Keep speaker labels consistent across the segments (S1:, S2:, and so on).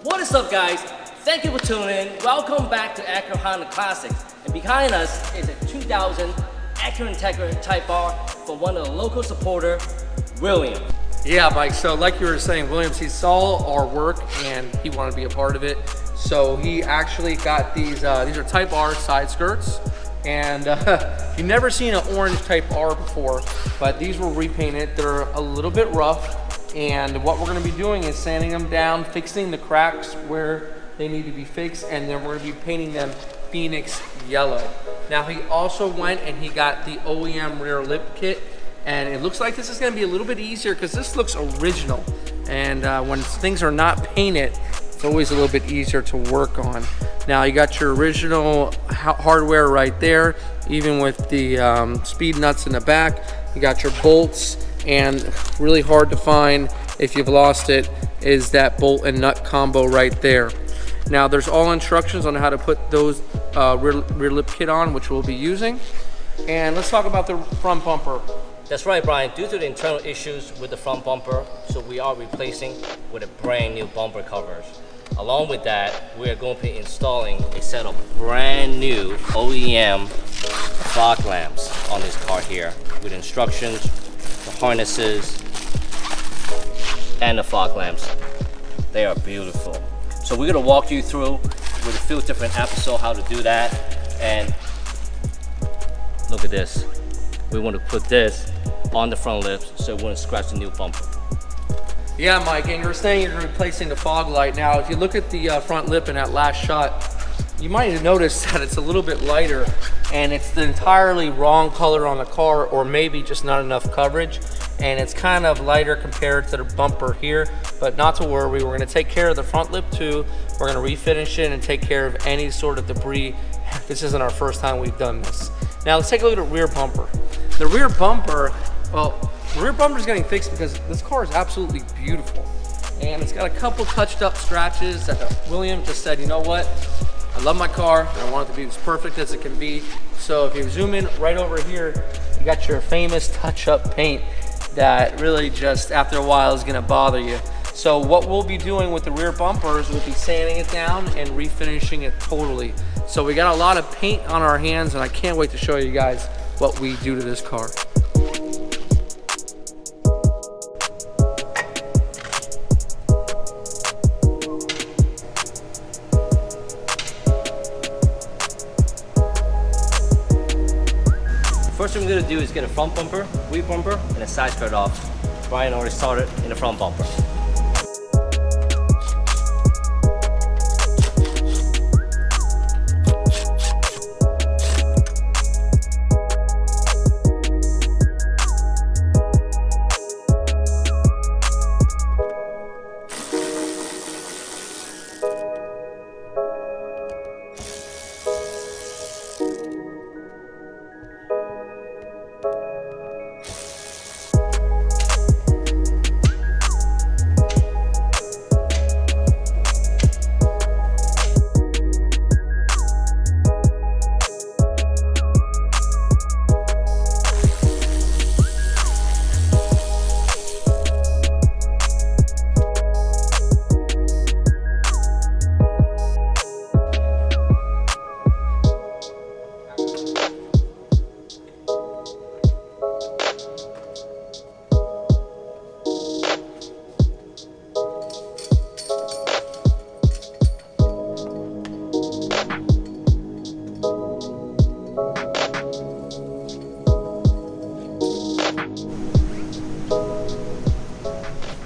S1: What is up, guys? Thank you for tuning in. Welcome back to Acura Honda Classics. And behind us is a 2000 Acura Integra Type-R from one of the local supporter, William.
S2: Yeah, Mike, so like you were saying, Williams, he saw our work and he wanted to be a part of it. So he actually got these are Type-R side skirts. And you've never seen an orange Type-R before, but these were repainted. They're a little bit rough. And what we're gonna be doing is sanding them down, fixing the cracks where they need to be fixed, and then we're gonna be painting them Phoenix yellow. Now he also went and he got the OEM rear lip kit, and it looks like this is gonna be a little bit easier because this looks original. And when things are not painted, it's always a little bit easier to work on. Now you got your original hardware right there, even with the speed nuts in the back. You got your bolts, and really hard to find if you've lost it is that bolt and nut combo right there. Now there's all instructions on how to put those rear lip kit on, which we'll be using. And let's talk about the front bumper.
S1: That's right, Brian. Due to the internal issues with the front bumper, so we are replacing with a brand new bumper covers. Along with that, we are going to be installing a set of brand new OEM fog lamps on this car here with instructions, the harnesses, and the fog lamps. They are beautiful. So we're going to walk you through with a few different episodes how to do that. And look at this. We want to put this on the front lips so it wouldn't scratch the new bumper.
S2: Yeah, Mike, and you're saying you're replacing the fog light. Now, if you look at the front lip in that last shot, you might have noticed that it's a little bit lighter, and it's the entirely wrong color on the car, or maybe just not enough coverage. And it's kind of lighter compared to the bumper here, but not to worry. We're gonna take care of the front lip too. We're gonna refinish it and take care of any sort of debris. This isn't our first time we've done this. Now let's take a look at the rear bumper. The rear bumper, well, the rear bumper is getting fixed because this car is absolutely beautiful. And it's got a couple touched up scratches that William just said, you know what? I love my car and I want it to be as perfect as it can be. So if you zoom in right over here, you got your famous touch up paint that really just after a while is gonna bother you. So what we'll be doing with the rear bumpers, we'll be sanding it down and refinishing it totally. So we got a lot of paint on our hands, and I can't wait to show you guys what we do to this car.
S1: First thing we're going to do is get a front bumper, rear bumper, and a side skirt off. Brian already started in the front bumper.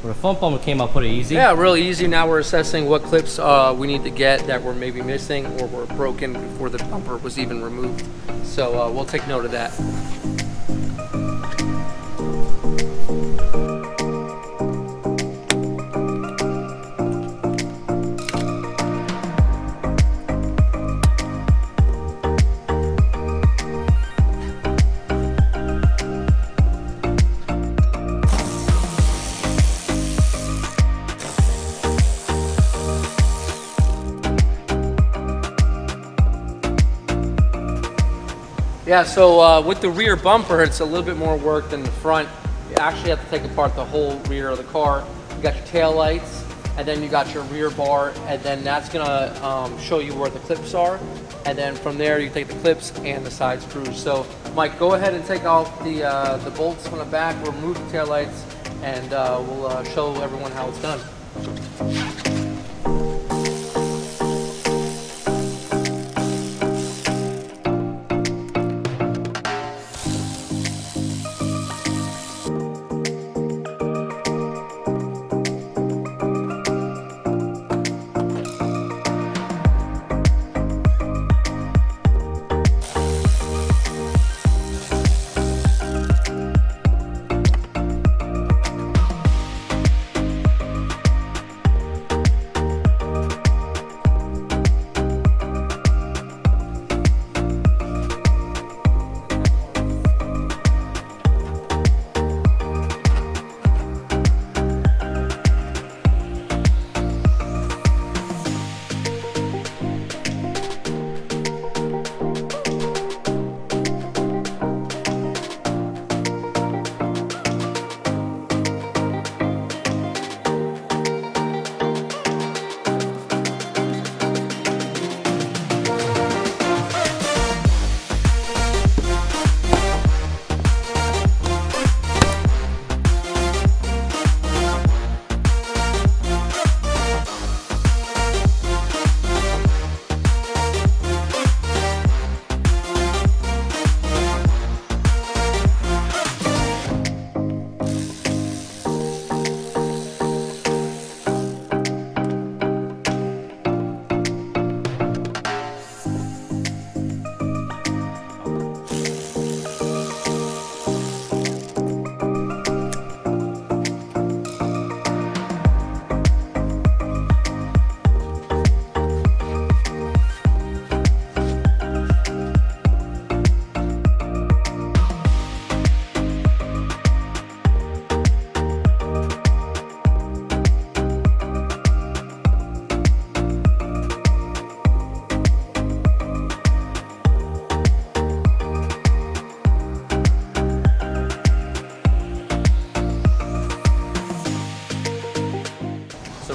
S1: The front bumper came out pretty easy.
S2: Yeah, really easy. Now we're assessing what clips we need to get that were maybe missing or were broken before the bumper was even removed. So we'll take note of that. Yeah, so with the rear bumper, it's a little bit more work than the front. You actually have to take apart the whole rear of the car. You got your tail lights, and then you got your rear bar, and then that's gonna show you where the clips are, and then from there you take the clips and the side screws. So Mike, go ahead and take off the bolts from the back, remove the taillights, and we'll show everyone how it's done.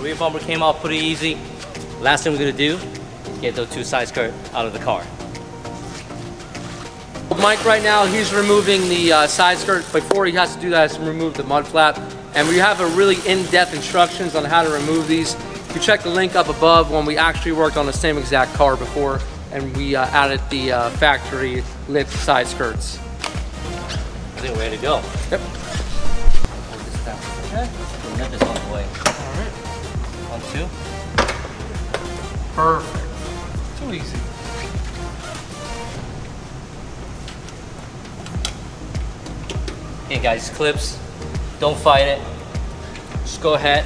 S1: Rear bumper came off pretty easy. Last thing we're gonna do is get those two side skirts out of the car.
S2: Mike right now, he's removing the side skirt. Before he has to do that, he has to remove the mud flap. And we have a really in-depth instructions on how to remove these. You check the link up above when we actually worked on the same exact car before, and we added the factory lip side skirts.
S1: I think we're ready to go.
S2: Yep.
S1: Hold this down. Okay. The lip is on the way.
S2: All right.
S1: 1, 2.
S2: Perfect. Too easy.
S1: Okay guys, clips, don't fight it. Just go ahead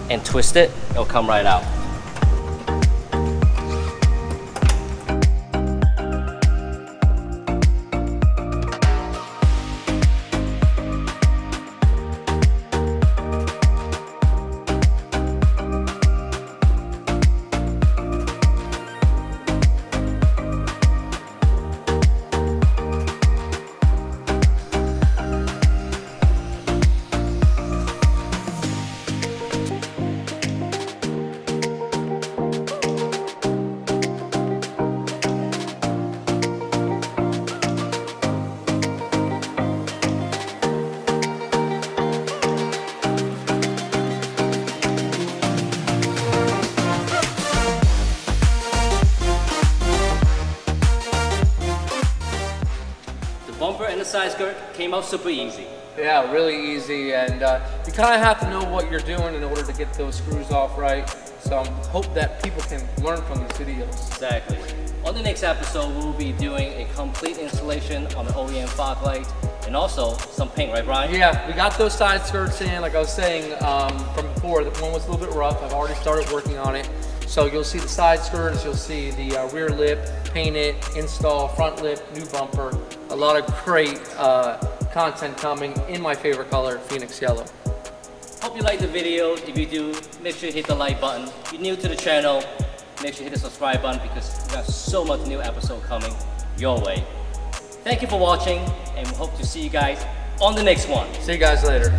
S1: and twist it. It'll come right out. Bumper and the side skirt came out super easy.
S2: Yeah, really easy, and you kind of have to know what you're doing in order to get those screws off right. So I hope that people can learn from these videos.
S1: Exactly. On the next episode, we'll be doing a complete installation on the Oem Fog Light and also some paint, right Brian?
S2: Yeah, we got those side skirts in, like I was saying from before. The one was a little bit rough. I've already started working on it. So you'll see the side skirts, you'll see the rear lip, paint it, install, front lip, new bumper. A lot of great content coming in my favorite color, Phoenix Yellow.
S1: Hope you liked the video. If you do, make sure you hit the like button. If you're new to the channel, make sure you hit the subscribe button because we got so much new episode coming your way. Thank you for watching, and we hope to see you guys on the next one.
S2: See you guys later.